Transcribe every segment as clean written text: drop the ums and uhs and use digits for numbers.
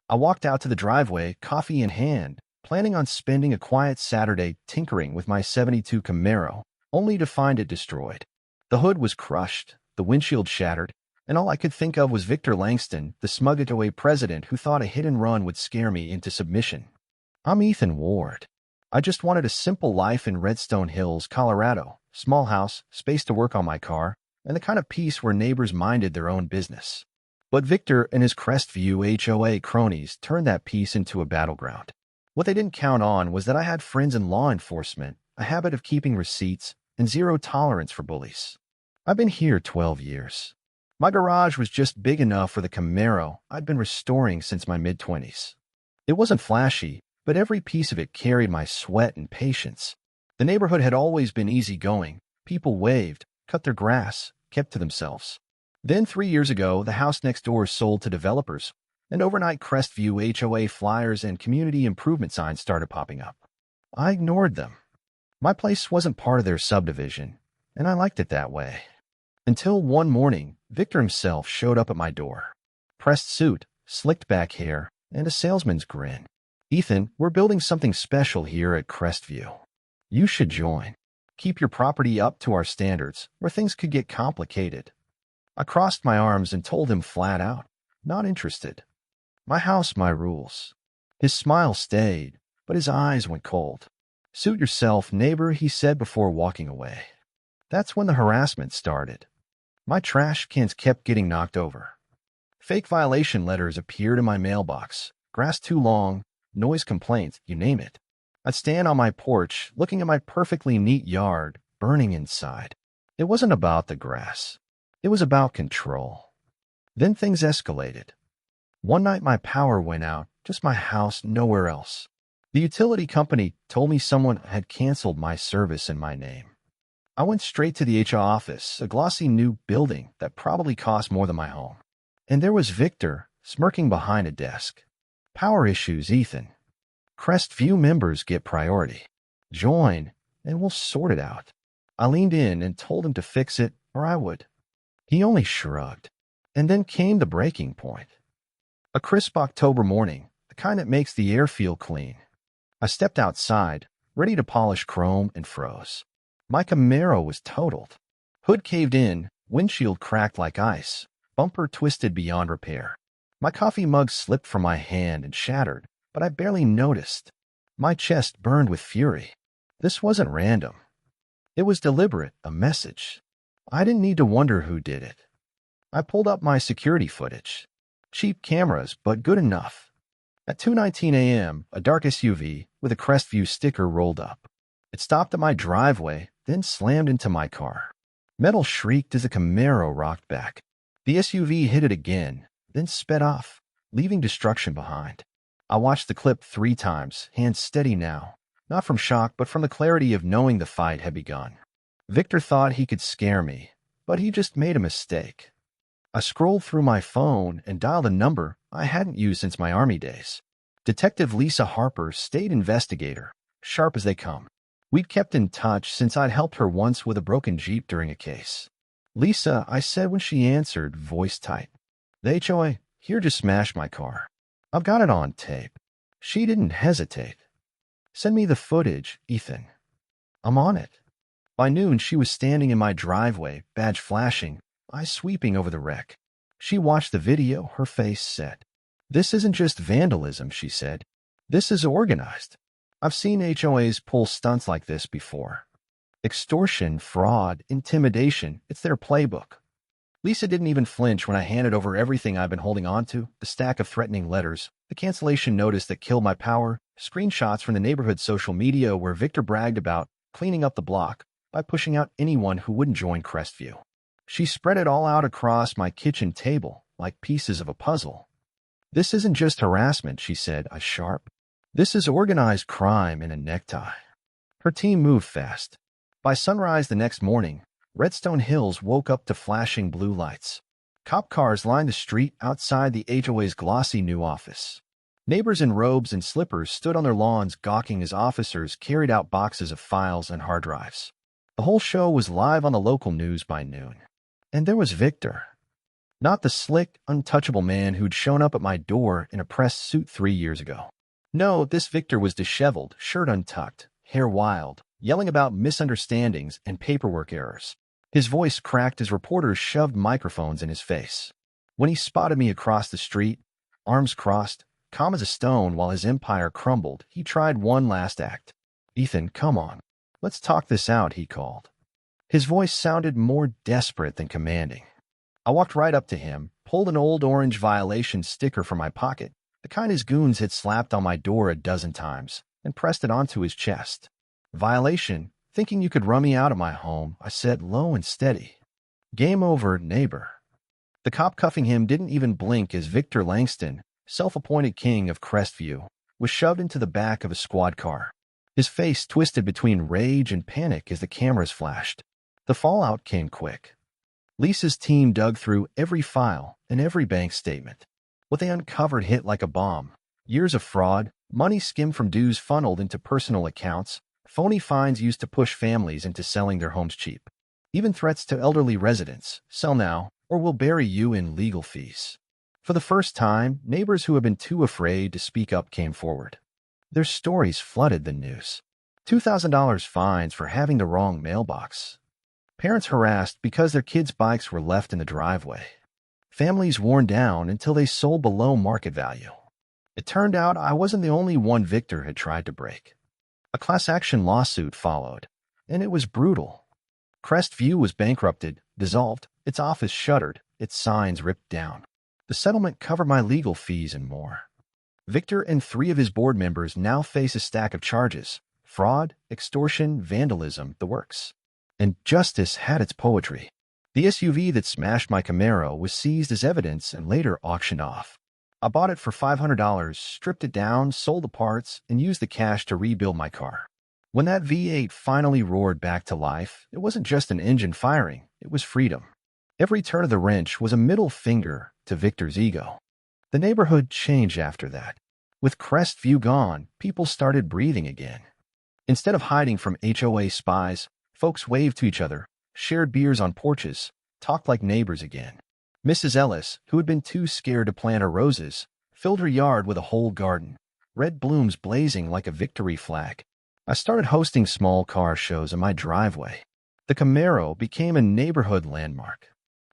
I walked out to the driveway, coffee in hand, planning on spending a quiet Saturday tinkering with my '72 Camaro, only to find it destroyed. The hood was crushed, the windshield shattered, and all I could think of was Victor Langston, the smug HOA president who thought a hit-and-run would scare me into submission. I'm Ethan Ward. I just wanted a simple life in Redstone Hills, Colorado, small house, space to work on my car, and the kind of peace where neighbors minded their own business. But Victor and his Crestview HOA cronies turned that peace into a battleground. What they didn't count on was that I had friends in law enforcement, a habit of keeping receipts, and zero tolerance for bullies. I've been here 12 years. My garage was just big enough for the Camaro I'd been restoring since my mid-20s. It wasn't flashy, but every piece of it carried my sweat and patience. The neighborhood had always been easygoing. People waved, cut their grass, kept to themselves. Then 3 years ago, the house next door sold to developers, and overnight Crestview HOA flyers and community improvement signs started popping up. I ignored them. My place wasn't part of their subdivision, and I liked it that way. Until one morning, Victor himself showed up at my door. Pressed suit, slicked back hair, and a salesman's grin. "Ethan, we're building something special here at Crestview. You should join. Keep your property up to our standards, or things could get complicated." I crossed my arms and told him flat out, not interested. My house, my rules. His smile stayed, but his eyes went cold. "Suit yourself, neighbor," he said before walking away. That's when the harassment started. My trash cans kept getting knocked over. Fake violation letters appeared in my mailbox. Grass too long, noise complaints, you name it. I'd stand on my porch, looking at my perfectly neat yard, burning inside. It wasn't about the grass. It was about control. Then things escalated. One night my power went out, just my house, nowhere else. The utility company told me someone had canceled my service in my name. I went straight to the HOA office, a glossy new building that probably cost more than my home. And there was Victor, smirking behind a desk. "Power issues, Ethan. Crestview members get priority. Join, and we'll sort it out." I leaned in and told him to fix it, or I would. He only shrugged. And then came the breaking point. A crisp October morning, the kind that makes the air feel clean. I stepped outside, ready to polish chrome, and froze. My Camaro was totaled. Hood caved in, windshield cracked like ice, bumper twisted beyond repair. My coffee mug slipped from my hand and shattered, but I barely noticed. My chest burned with fury. This wasn't random. It was deliberate, a message. I didn't need to wonder who did it. I pulled up my security footage. Cheap cameras, but good enough. At 2:19 a.m., a dark SUV with a Crestview sticker rolled up. It stopped at my driveway, then slammed into my car. Metal shrieked as the Camaro rocked back. The SUV hit it again, then sped off, leaving destruction behind. I watched the clip 3 times, hands steady now, not from shock but from the clarity of knowing the fight had begun. Victor thought he could scare me, but he just made a mistake. I scrolled through my phone and dialed a number I hadn't used since my Army days. Detective Lisa Harper, state investigator, sharp as they come. We'd kept in touch since I'd helped her once with a broken Jeep during a case. "Lisa," I said when she answered, voice tight. "The HOA here just smashed my car. I've got it on tape." She didn't hesitate. "Send me the footage, Ethan." "I'm on it." By noon, she was standing in my driveway, badge flashing, eyes sweeping over the wreck. She watched the video, her face set. "This isn't just vandalism," she said. "This is organized. I've seen HOAs pull stunts like this before. Extortion, fraud, intimidation, it's their playbook." Lisa didn't even flinch when I handed over everything I've been holding on to, the stack of threatening letters, the cancellation notice that killed my power, screenshots from the neighborhood social media where Victor bragged about cleaning up the block by pushing out anyone who wouldn't join Crestview. She spread it all out across my kitchen table, like pieces of a puzzle. "This isn't just harassment," she said, eyes sharp. "This is organized crime in a necktie." Her team moved fast. By sunrise the next morning, Redstone Hills woke up to flashing blue lights. Cop cars lined the street outside the HOA's glossy new office. Neighbors in robes and slippers stood on their lawns gawking as officers carried out boxes of files and hard drives. The whole show was live on the local news by noon. And there was Victor. Not the slick, untouchable man who'd shown up at my door in a pressed suit 3 years ago. No, this Victor was disheveled, shirt untucked, hair wild, yelling about misunderstandings and paperwork errors. His voice cracked as reporters shoved microphones in his face. When he spotted me across the street, arms crossed, calm as a stone while his empire crumbled, he tried one last act. "Ethan, come on. Let's talk this out," he called. His voice sounded more desperate than commanding. I walked right up to him, pulled an old orange violation sticker from my pocket, the kind his goons had slapped on my door a dozen times, and pressed it onto his chest. "Violation? Thinking you could run me out of my home," I said low and steady. "Game over, neighbor." The cop cuffing him didn't even blink as Victor Langston, self-appointed king of Crestview, was shoved into the back of a squad car. His face twisted between rage and panic as the cameras flashed. The fallout came quick. Lisa's team dug through every file and every bank statement. What they uncovered hit like a bomb. Years of fraud, money skimmed from dues funneled into personal accounts, phony fines used to push families into selling their homes cheap. Even threats to elderly residents: "Sell now, or we'll bury you in legal fees." For the first time, neighbors who had been too afraid to speak up came forward. Their stories flooded the news. $2,000 fines for having the wrong mailbox. Parents harassed because their kids' bikes were left in the driveway. Families worn down until they sold below market value. It turned out I wasn't the only one Victor had tried to break. A class action lawsuit followed, and it was brutal. Crestview was bankrupted, dissolved, its office shuttered, its signs ripped down. The settlement covered my legal fees and more. Victor and 3 of his board members now face a stack of charges: fraud, extortion, vandalism, the works. And justice had its poetry. The SUV that smashed my Camaro was seized as evidence and later auctioned off. I bought it for $500, stripped it down, sold the parts, and used the cash to rebuild my car. When that V8 finally roared back to life, it wasn't just an engine firing, it was freedom. Every turn of the wrench was a middle finger to Victor's ego. The neighborhood changed after that. With Crestview gone, people started breathing again. Instead of hiding from HOA spies, folks waved to each other, shared beers on porches, talked like neighbors again. Mrs. Ellis, who had been too scared to plant her roses, filled her yard with a whole garden, red blooms blazing like a victory flag. I started hosting small car shows in my driveway. The Camaro became a neighborhood landmark.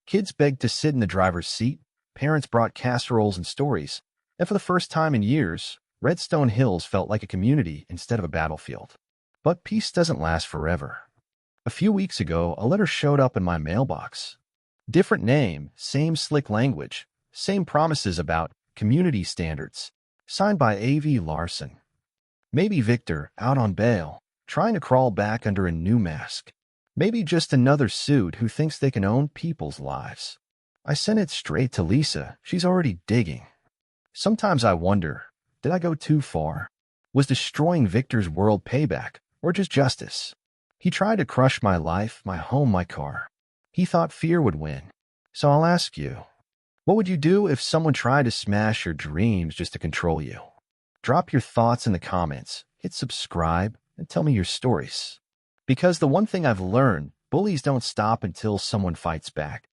Kids begged to sit in the driver's seat, parents brought casseroles and stories, and for the first time in years, Redstone Hills felt like a community instead of a battlefield. But peace doesn't last forever. A few weeks ago, a letter showed up in my mailbox. Different name, same slick language, same promises about community standards. Signed by A.V. Larson. Maybe Victor, out on bail, trying to crawl back under a new mask. Maybe just another suit who thinks they can own people's lives. I sent it straight to Lisa. She's already digging. Sometimes I wonder, did I go too far? Was destroying Victor's world payback, or just justice? He tried to crush my life, my home, my car. He thought fear would win. So I'll ask you, what would you do if someone tried to smash your dreams just to control you? Drop your thoughts in the comments, hit subscribe, and tell me your stories. Because the one thing I've learned, bullies don't stop until someone fights back.